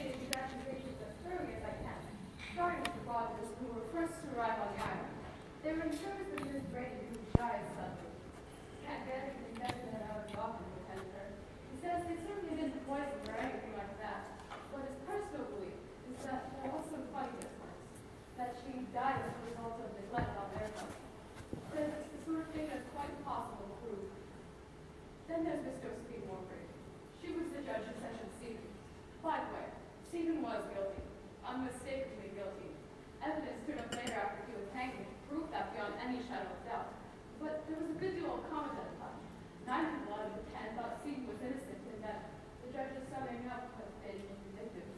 investigate these accusations as thoroughly as I can, starting with the Rogers, who were first to arrive on the island. They were in service of Miss Brady, who died suddenly. Can't get anything definite out of the office attendant her. He says they certainly didn't poison her or anything like that. But his personal belief is that there was some funniness once, that she died as a result of neglect on their part. Says it's the sort of thing that's quite impossible to prove. Then there's Miss Josephine Warford. She was the judge who sentenced Stephen. By the way, Stephen was guilty, unmistakably guilty. Evidence turned up later after he was hanged to prove that beyond any shadow of doubt. But there was a good deal of comment at the time. 9 people out of the 10 thought Stephen was innocent and that the judge's summing up had been vindictive.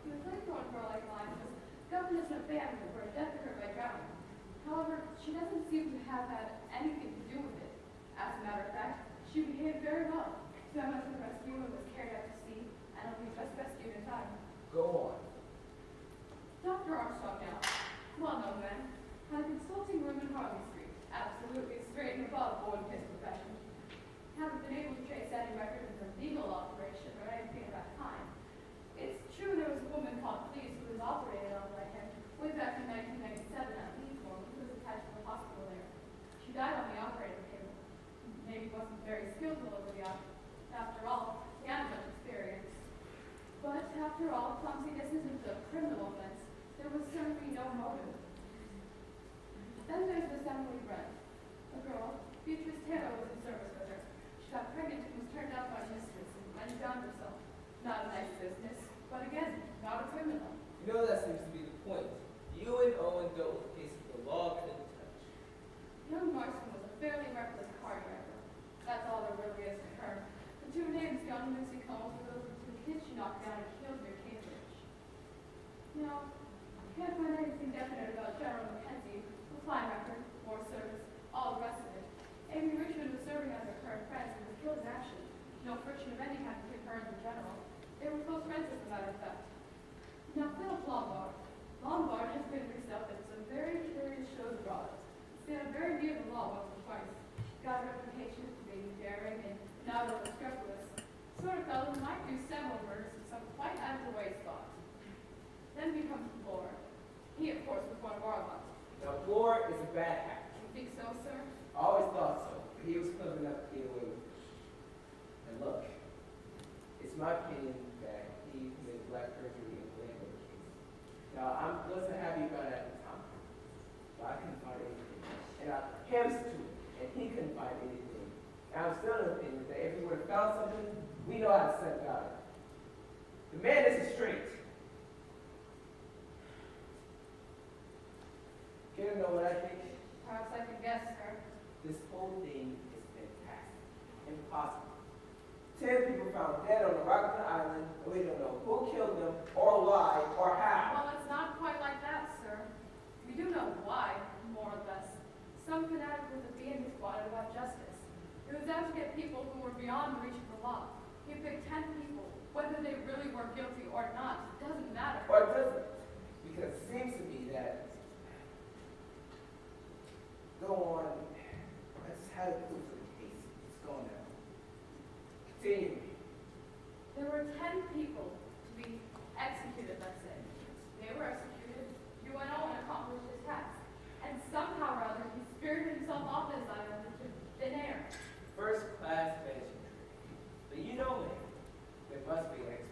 He was laid on for like mine because governess abandoned her for a death occurred by drowning. However, she doesn't seem to have had anything to do with it. As a matter of fact, she behaved very well. Swam out to the rescue and was carried out to sea, and only just rescued in time. Go on. Dr. Armstrong now, well-known man, had a consulting room in Harley Street, absolutely straight and above board in his profession. Haven't been able to trace any record of a legal operation or anything of that kind. It's true there was a woman called Cleese who was operated on by him way back in 1997 at Leesmore, who was attached to the hospital there. She died on the operating table. Maybe wasn't very skillful over the op. After all, he had much experience. But after all, clumsiness isn't a criminal offense. There was certainly no motive. Then there's Miss Emily Brent, a girl. Beatrice Taylor was in service with her. She got pregnant and was turned out by mistress and went and drowned herself. Not a nice business, but again, not a criminal. You know that seems to be the point. You and Owen dealt with cases the law couldn't touch. Young Marston was a fairly reckless car driver. That's all there really is to her. The 2 names, John and Lucy Combs, were those 2 kids she knocked down and killed near Cambridge. No, can't find anything definite about General Mackenzie, a fine record, war service, all the rest of it. Amy Richmond was serving as her current friend and was killed in action. No friction of any kind between her and the general. They were close friends, as a matter of fact. Now, Philip Lombard. Lombard has been mixed up in some very curious shows abroad. Stand very near the law once or twice. Got a reputation for being daring and not over-scrupulous. Sort of fellow who might do several murders in some quite out-of-the-way spot. Then becomes Bloor. He, of course, was one of our lot. Now, Bloor is a bad hack. You think so, sir? I always thought so, but he was clever enough to get away with it. And look, it's my opinion that he committed black perjury in the Landlord case. Now, I wasn't happy about it at the time, but I couldn't find anything. And I hemmed to it, and he couldn't find anything. And I'm still of the opinion that if we would have found something, we know how to set about it. The man isn't straight. Care to know what I think? Perhaps I can guess, sir. This whole thing is fantastic. Impossible. 10 people found dead on the rock of the island, and we don't know who killed them, or why, or how. Well, it's not quite like that, sir. We do know why, more or less. Some fanatic with a being who squatted about justice. It was out to get people who were beyond the reach of the law. He picked 10 people. Whether they really were guilty or not, it doesn't matter. Or it doesn't. Because it seems to me that go on. I just had a clue for the case. It's gone now. Continue. There were 10 people to be executed, let's say. They were executed. You went on and accomplished his task. And somehow or other, he spirited himself off his island into thin air. First class finishing trick. But you know me. There must be an explanation.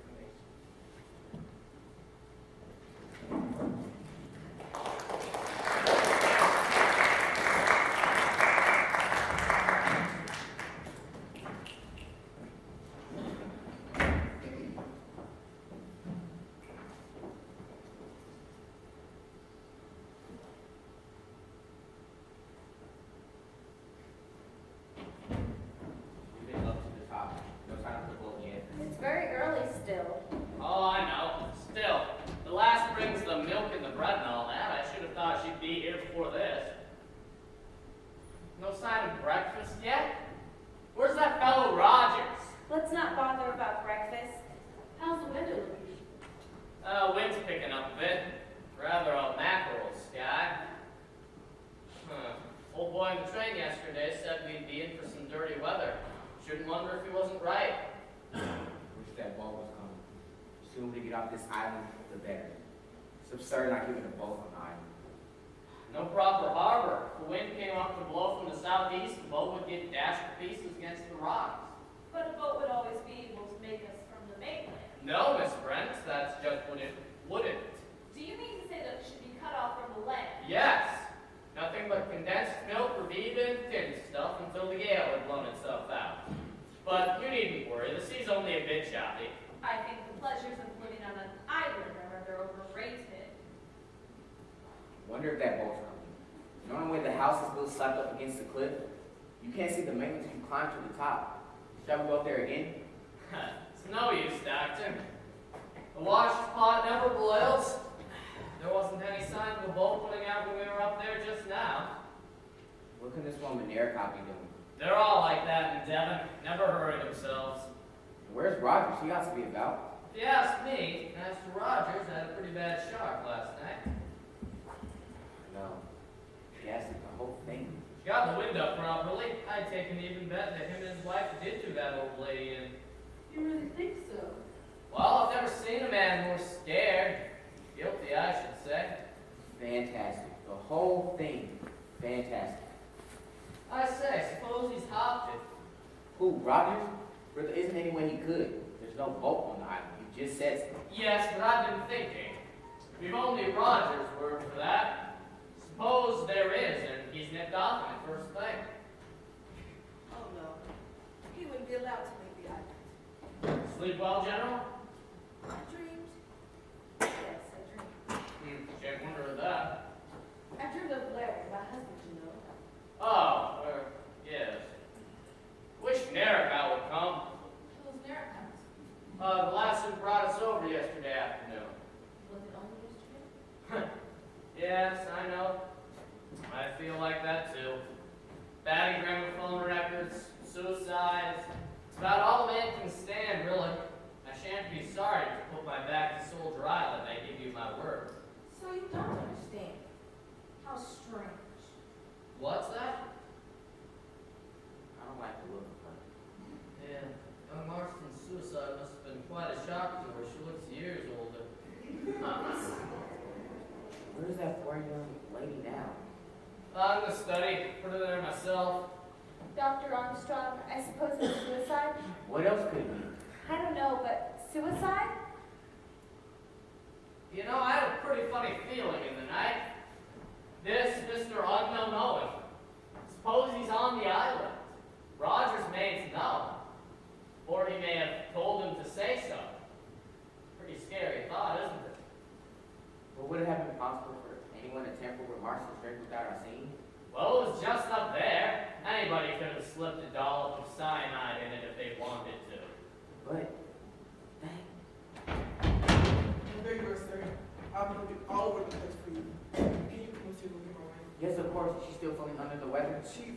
to get off this island, the better. It's absurd not giving a boat on the island. No proper harbor. If the wind came up to blow from the southeast, the boat would get dashed to pieces against the rocks. But a boat would always be able to make us from the mainland. No, Miss Brent, that's just what it wouldn't. Do you mean to say that it should be cut off from the land? Yes. Nothing but condensed milk, Revita, and tin stuff until the gale had blown itself out. But you needn't worry, the sea's only a bit choppy. I think the pleasures of living on an island are rather overrated. Wonder if that boat's coming. You know the way the house is built slapped up against the cliff? You can't see the mainland until you climb to the top. Shall we go up there again? It's no use, Stockton. The wash pot never boils. There wasn't any sign of a boat putting out when we were up there just now. What can this woman Erica be doing? They're all like that in Devon, never hurry themselves. Where's Roger? She ought to be about. If you ask me, Master Rogers had a pretty bad shark last night. No. Yes, the whole thing. She got the wind up properly. I'd take an even bet that him and his wife did do that old lady in. You really think so? Well, I've never seen a man more scared. Guilty, I should say. Fantastic. The whole thing. Fantastic. I say, suppose he's hopped it. Who, Rogers? But there isn't any way he could. There's no boat on the island. You just said so. Yes, but I've been thinking. We've only Rogers' word for that. Suppose there is, and he's nipped off in it first thing. Oh, no. He wouldn't be allowed to leave the island. Sleep well, General? I dreamed. Yes, I dreamed. Can't wonder at that. I dreamed of Larry, my husband, you know. Oh, yes. Wish Nerica would come. Who's Americans? The lass who brought us over yesterday afternoon. Was it only yesterday? Yes, I know. I feel like that too. Batting gramophone records, suicides. It's about all a man can stand, really. I shan't be sorry to put my back to Soldier Island, I give you my word. So you don't understand. How strange. What's that? I don't like the look of her. Yeah, young Marston's suicide must have been quite a shock to her. She looks years older. Where's that poor young lady now? In the study, put her there myself. Dr. Armstrong, I suppose it's suicide? What else could it be? I don't know, but suicide? You know, I had a pretty funny feeling in the night. This Mr. Unknown Owen. Suppose he's on the island. Roger's maids know. Or he may have told him to say so. Pretty scary thought, isn't it? But would it have been possible for anyone to tamper with Marston's drink without our seeing? Well, it was just up there. Anybody could have slipped a dollop of cyanide in it if they wanted to. But, There you are, sir. I'll be all over the place for you. Can you come to look at my wife? yes, of course, she's still feeling under the weather. Chief,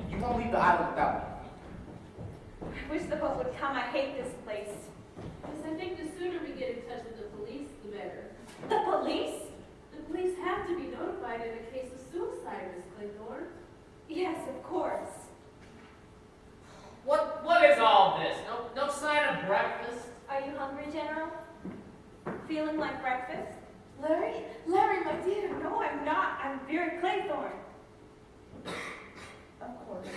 You won't leave the island without me. I wish the boat would come. I hate this place. Yes, I think the sooner we get in touch with the police, the better. The police? The police have to be notified in a case of suicide, Miss Claythorne. Yes, of course. What is all this? No sign of breakfast? Are you hungry, General? Feeling like breakfast? Larry? Larry, my dear. No, I'm not. I'm Vera Claythorne. Of course.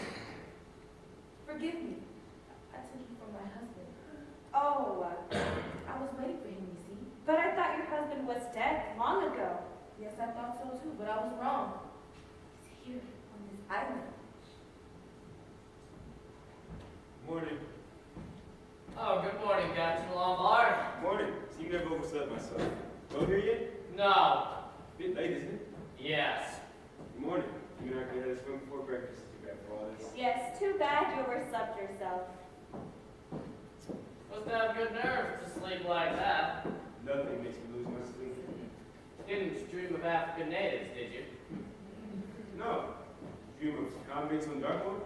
Forgive me. I took you for my husband. Oh, I was waiting for him, you see. but I thought your husband was dead long ago. Yes, I thought so too, but I was wrong. He's here on this island. Morning. Oh, good morning, Captain Lombard. Morning. Seem to have overslept myself. Go here yet? No. Bit late, isn't it? Yes. Good morning. You and I could have swim before breakfast. Too bad for all this. Yes, too bad you overslept yourself. Must have good nerves to sleep like that. Nothing makes me lose my sleep. Didn't dream of African natives, did you? No. Dream of convicts on Dartmoor?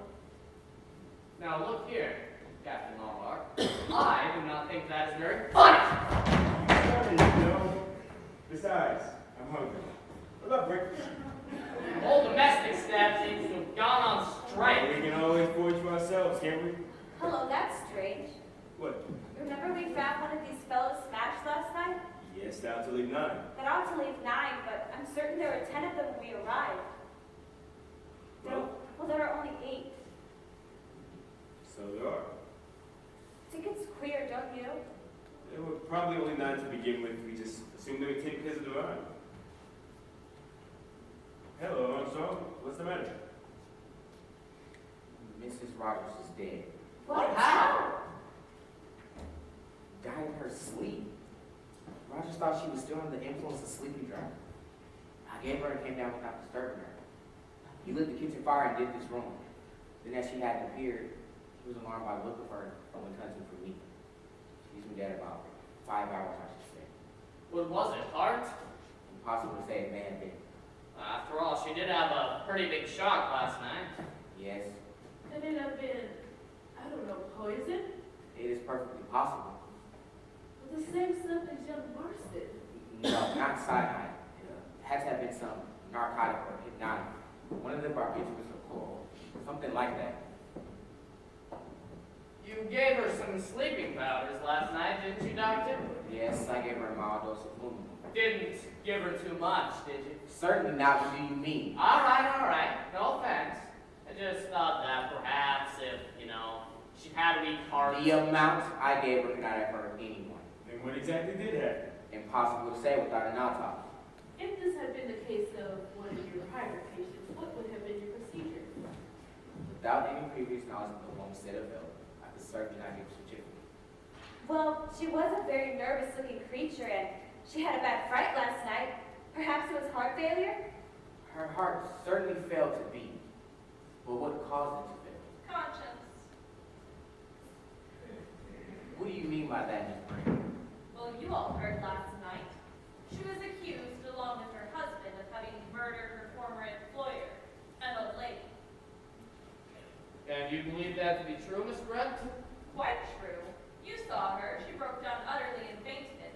Now look here, Captain Lombard. I do not think that is very funny. No. Besides, I'm hungry. What about breakfast? Whole domestic staff seems to have gone on strike. We can always forage for ourselves, can't we? Hello, that's strange. What? Remember we heard these fellows smashed last night. Yes, down to leave 9. That ought to leave 9, but I'm certain there were 10 of them when we arrived. Well, There are only 8. so there are. I think it's queer, don't you? There were probably only 9 to begin with. We just assumed they would take because of the ride. Hello, Armstrong. What's the matter? Mrs. Rogers is dead. What? How? Died in her sleep. Rogers thought she was still under the influence of sleeping drug. I gave her and came down without disturbing her. He lit the kitchen fire and did this room. Then as she hadn't appeared, he was alarmed by the look of her and went hunting for me. She's been dead about 5 hours, I should say. What was it, heart? Impossible to say it may have been. After all, she did have a pretty big shock last night. Yes, Could it have been, I don't know, poison? it is perfectly possible. With the same stuff as young Marston? No, not cyanide. It had to have been some narcotic or hypnotic. One of the barbiturates or chloral, something like that. You gave her some sleeping powders last night, didn't you, Doctor? Yes, I gave her a mild dose of fluid. Didn't give her too much, did you? Certainly not. What do you mean? All right. No offense. I just thought that perhaps if, she had a weak heart. The amount I gave her could not have hurt anyone. And what exactly did happen? Impossible to say without an autopsy. If this had been the case of one of your private patients, what would have been your procedure? Without any previous knowledge of the woman's state of health, I could certainly not give a certificate. Well, she was a very nervous-looking creature, and she had a bad fright last night. Perhaps it was heart failure? Her heart certainly failed to beat. But what caused it to fail? Conscience. What do you mean by that, Miss Brand? Well, you all heard last night. She was accused, along with her husband, of having murdered her former employer, an old lady. And you believe that to be true, Miss Brent? Quite true. You saw her. She broke down utterly and fainted.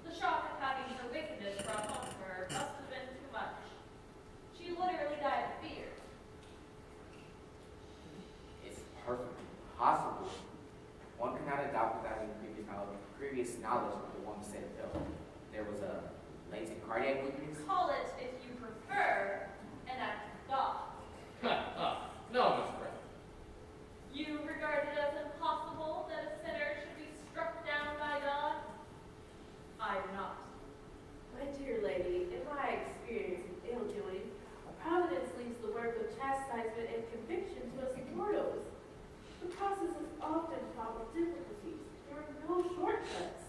The shock of having her wickedness brought home to her must have been too much. She literally died of fear. It's perfectly possible. One cannot adopt without any previous knowledge of the woman's state of health. There was a latent cardiac weakness. Call it, if you prefer, an act of God. No, Miss Brent. You regard it as impossible that a sinner should be struck down by God? I do not. My dear lady, in my experience in ill-doing, Providence leaves the work of chastisement and conviction to us mortals. The process is often fraught with difficulties. There are no shortcuts.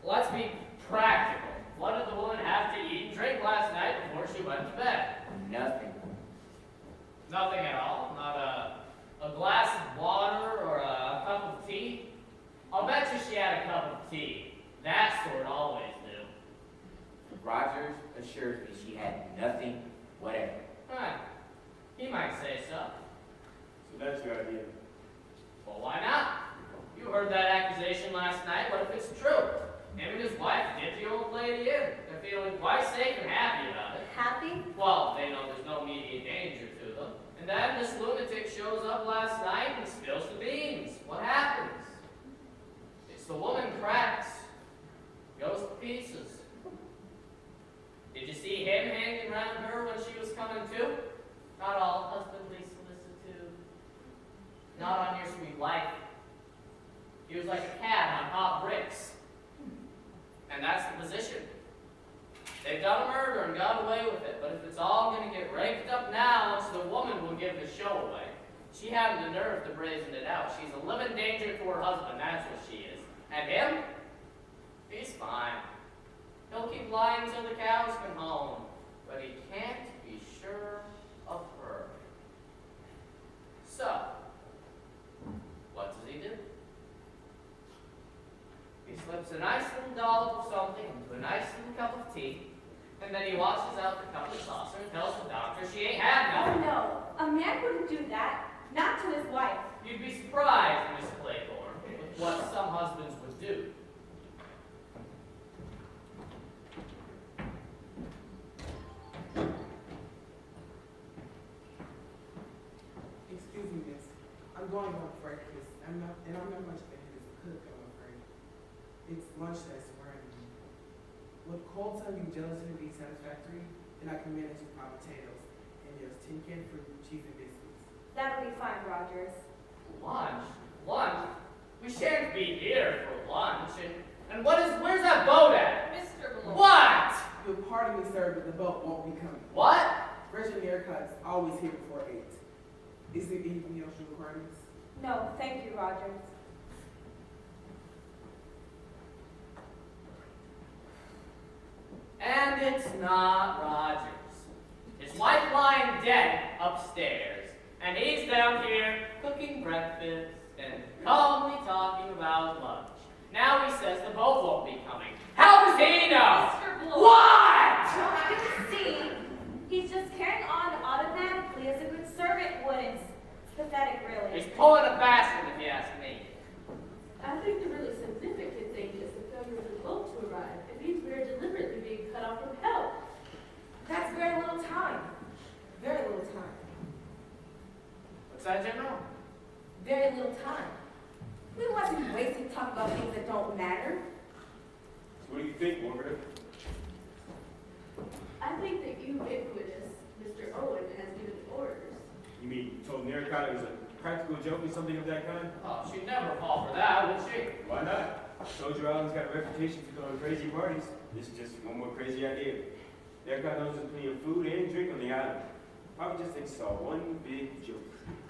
Let's be practical. What did the woman have to eat and drink last night before she went to bed? Nothing. Nothing at all? Not a glass of water or a cup of tea? I'll bet you she had a cup of tea. That sort always do. Rogers assures me she had nothing whatever. Huh. He might say so. So that's your idea. Well, why not? You heard that accusation last night. What if it's true? Him and his wife did the old lady in. They're feeling quite safe and happy about it. Happy? Well, they know there's no immediate danger to them. And then this lunatic shows up last night and spills the beans. What happens? It's the woman cracks. Goes to pieces. Did you see him hanging around her when she was coming to? Not all husbandly solicitude. Not on your sweet life. He was like a cat on hot bricks. And that's the position. They've done a murder and got away with it, but if it's all going to get raked up now, it's the woman who'll give the show away. She had the nerve to brazen it out. She's a living danger to her husband, that's what she is. And him? He's fine. He'll keep lying till the cows come home, but he can't be sure of her. So, what does he do? He slips a nice little dollop of something into a nice little cup of tea, and then he washes out the cup and saucer and tells the doctor she ain't had Oh nothing. no, a man wouldn't do that. Not to his wife. You'd be surprised, Miss Claythorne, with what some husbands would do. Excuse me, miss. I'm going on breakfast. I'm not much better as a cook, I'm afraid. lunch that's worrying me. Would cold tongue and gelatin be satisfactory? Then I can manage with hot potatoes. And there's tin can fruit, cheese, and biscuits. That'll be fine, Rogers. Lunch? Lunch? We shan't be here for lunch. And where's that boat at? Mr. Bloor. What? You'll pardon me, sir, but the boat won't be coming. What? Fresh and haircuts always here before 8. Is there anything else you require? No, thank you, Rogers. And it's not Rogers. His wife lying dead upstairs, and he's down here cooking breakfast and calmly talking about lunch. Now he says the boat won't be coming. How does he know? Mr. Bloor. What? You see, he's just carrying on automatically as a good servant would. It's pathetic, really. He's pulling a bastard, if you ask me. I think the really significant thing is the failure of the boat to arrive. It means we're deliberately being cut off from help. That's very little time. Very little time. What's that, General? Very little time. We don't want to be wasting talk about things that don't matter. So what do you think, Margaret? I think that ubiquitous Mr. Owen has given orders. You mean you told Nericott it was a practical joke or something of that kind? Oh, she'd never fall for that, would she? Why not? Soldier Island's got a reputation for throwing crazy parties. This is just one more crazy idea. Nericott knows there's plenty of food and drink on the island. Probably just thinks it's all one big joke.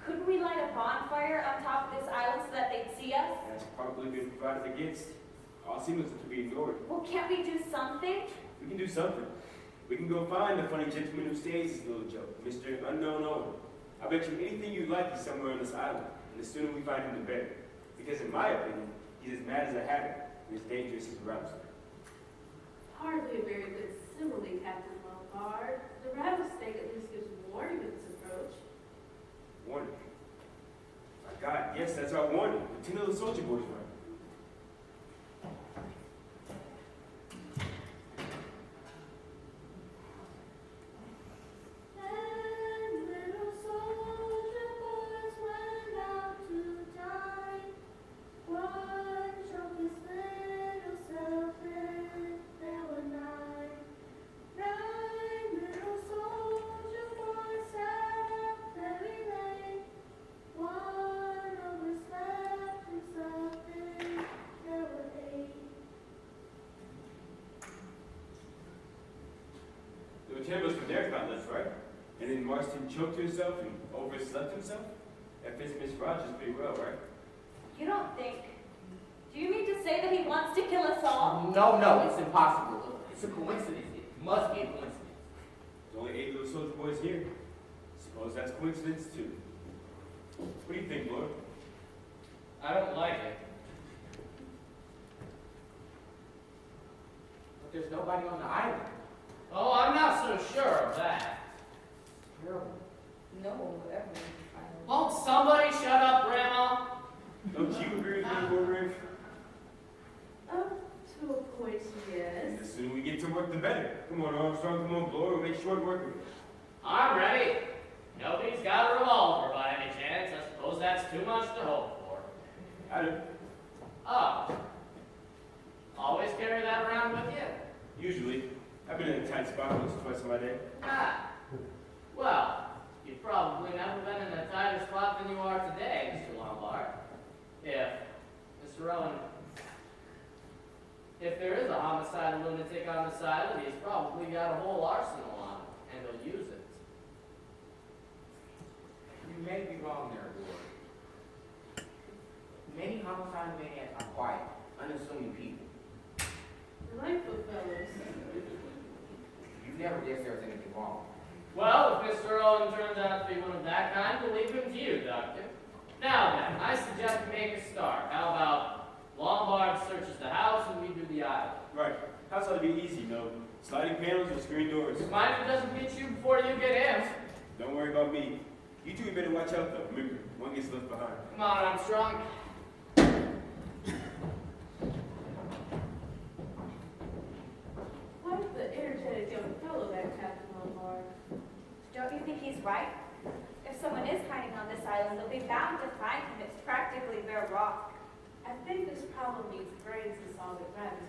Couldn't we light a bonfire on top of this island so that they'd see us? That's probably been provided against. All seems to be ignored. Well, can't we do something? We can do something. We can go find the funny gentleman who staged this little joke, Mr. Unknown Owen. I bet you anything you'd like is somewhere on this island, and the sooner we find him, the better. Because in my opinion, he's as mad as a hatter, and as dangerous as a rattlesnake. Hardly a very good simile, Captain Lombard. The rattlesnake at least gives warning of its approach. Warning. My God, yes, that's our warning. The 10 little soldier boys run. And little soldier boys went out to die. One choked his little self, and there were 9. 9 little soldier boys sat up very late. One overslept himself, and there were 8. The lieutenant was from Nericott left, right? And then Marston choked himself and overslept himself? That fits Miss Rogers pretty well, right? You don't think... Do you mean to say that he wants to kill us all? No, it's impossible. It's a coincidence. It must be a coincidence. There's only 8 little soldier boys here. Suppose that's coincidence too. What do you think, Lord? I don't like it. But there's nobody on the island. Oh, I'm not so sure of that. Terrible. No one will ever. Won't somebody shut up, Grandma? Don't you agree with me, Wargrave? Up to a point, yes. And the sooner we get to work, the better. Come on, Armstrong, come on, Blower, we'll make short work of it. I'm ready. Nobody's got a revolver by any chance. I suppose that's too much to hope for. I do. Oh. Always carry that around with you? Usually. I've been in a tight spot once or twice in my day. Ah. Well, you've probably never been in a tighter spot than you are today, Mr. Lombard. Mr. Owen, if there is a homicidal lunatic on this island, he's probably got a whole arsenal on him, and he'll use it. You may be wrong there, Lord. Many homicidal maniacs are quiet, unassuming people. Delightful fellows. You never guess there was anything wrong. Well, if Mr. Owen turns out to be one of that kind, we'll leave him to you, Doctor. Now then, I suggest we make a start. How about Lombard searches the house and we do the island? Right. House ought to be easy, no sliding panels or screen doors. Mind if it doesn't get you before you get him? Don't worry about me. You two better watch out, though. Remember, one gets left behind. Come on, Armstrong. Quite the energetic young fellow, that Captain Lombard. Don't you think he's right? If someone is hiding on this island, they'll be bound to find him. It's practically bare rock. I think this problem needs brains to solve it rather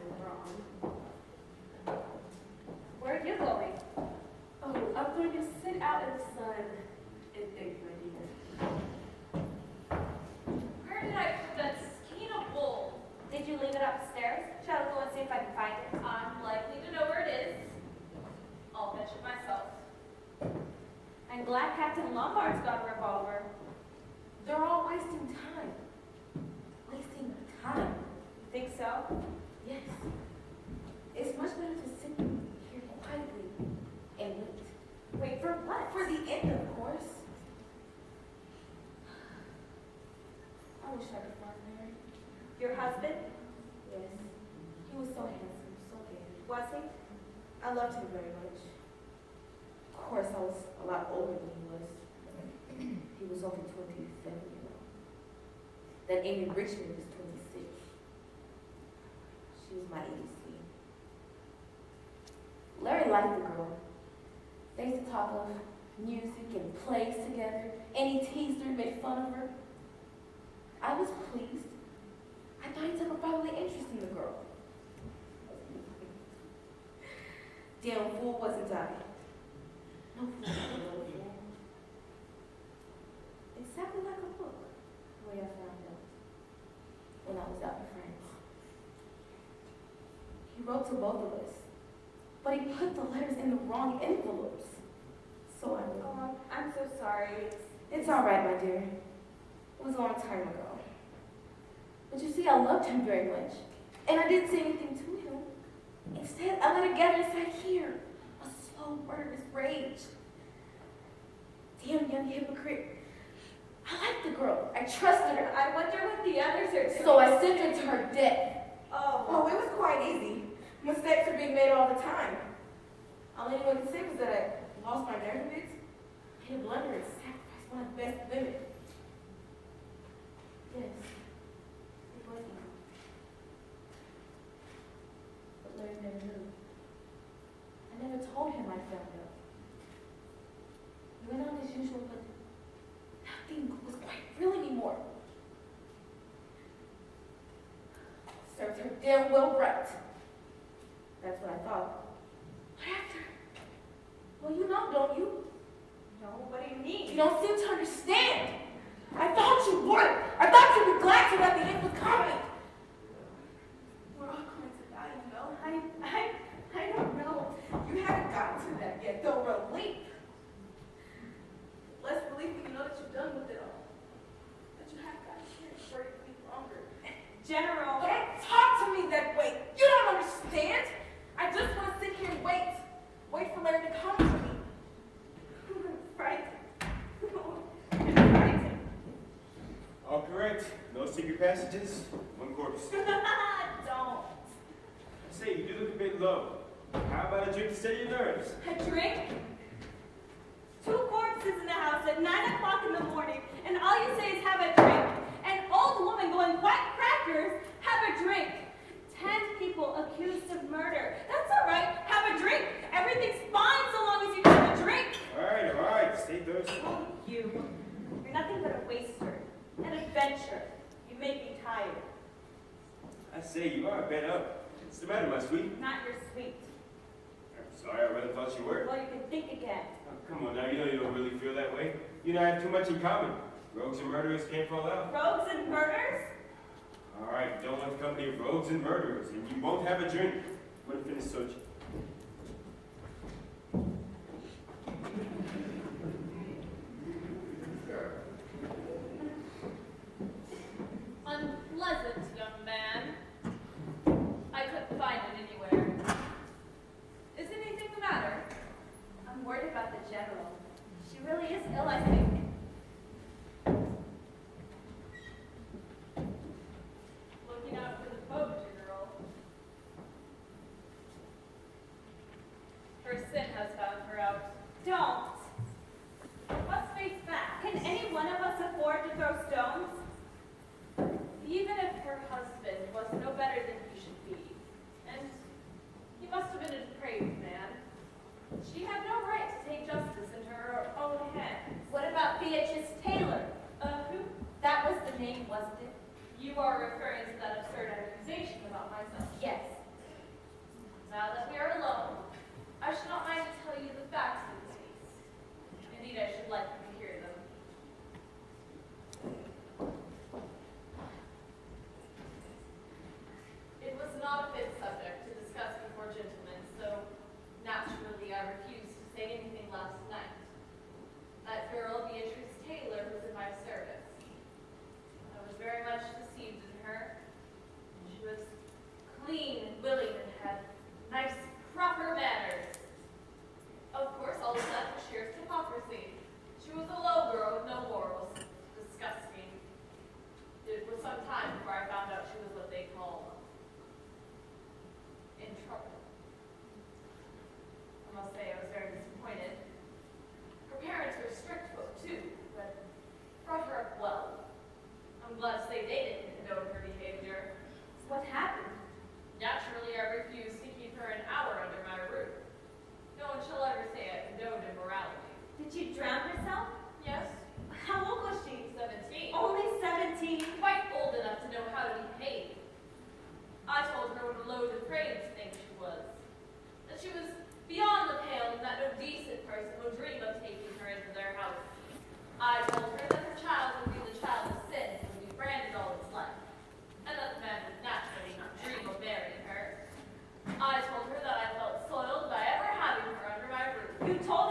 Your husband? Yes. He was so handsome, so gay. Was he? I loved him very much. Of course, I was a lot older than he was. He was only 27, you know. Then Amy Richmond was 26. She was my EDC. Larry liked the girl. They used to talk of music and plays together, and he teased her and made fun of her. I was pleased. I thought he took a fatherly interest in the girl. Damn fool wasn't I? No fool, no fool. Exactly like a book, the way I found out when I was out in France. He wrote to both of us, but he put the letters in the wrong envelopes. So I knew. Oh, I'm so sorry. It's all right, my dear. It was a long time ago. But you see, I loved him very much, and I didn't say anything to him. Instead, I let it gather inside here, a slow, murderous rage. Damn young hypocrite. I liked the girl. I trusted her. I wonder what the others are doing. So I sent her to her death. Oh, It was quite easy. Mistakes are being made all the time. All anyone can say was that I lost my nerve a bit, made a blunder, and sacrificed one of the best women. Yes, it was easy. But Larry never knew. I never told him I found out. He went on as usual, but nothing was quite real anymore. Serves her damn well right. That's what I thought. But after, well, you know, don't you? no, what do you mean? You don't seem to understand. I thought you would. I thought you'd be glad to that the end was coming. We're all going to die, you know. I don't know. You haven't gotten to that yet, though. Relief. Less relief when you know that you're done with it all. But you have got to hear it for a week longer. General. Don't talk to me that way. You don't understand. I just want to sit here and wait. Wait for Larry to come to me. I'm frightened. I'm frightened. All correct. No secret passages. One corpse. Don't. Say, you do look a bit low. How about a drink to steady your nerves? A drink? 2 corpses in the house at 9 o'clock in the morning, and all you say is have a drink. An old woman going white crackers, have a drink. 10 people accused of murder. That's all right. Have a drink. Everything's fine so long as you have a drink. All right. Stay thirsty. Oh, you. You're nothing but a waster. An adventure. You make me tired. I say, you are bent up. What's the matter, my sweet? Not your sweet. I'm sorry, I rather thought you were. Well, you can think again. Oh, come on now, you know you don't really feel that way. You and I have too much in common. Rogues and murderers can't fall out. Rogues and murders? All right, you don't want the company of rogues and murderers, and you won't have a drink. I'm going to finish searching. Unpleasant young man. I couldn't find it anywhere. Is anything the matter? I'm worried about the general. She really is ill, I think. Looking out for the boat, girl. Her sin has found her out. Don't. Let's face facts. Can any one of us afford to throw stones? Even if her husband was no better than he should be, and he must have been a depraved man, she had no right to take justice into her own hands. What about Beatrice Taylor? Who? That was the name, wasn't it? You are referring to that absurd accusation about myself. Yes. Now that we are alone, I should not mind to tell you the facts of this case. Indeed, I should like you to hear them. It was not a fit subject to discuss before gentlemen, so naturally I refused to say anything last night. That girl, Beatrice Taylor, was in my service. I was very much deceived in her. She was clean and willing and had nice, proper manners. Of course, all of that was sheer hypocrisy. She was a low girl with no morals. Disgusting. It was some time before I found out she was You told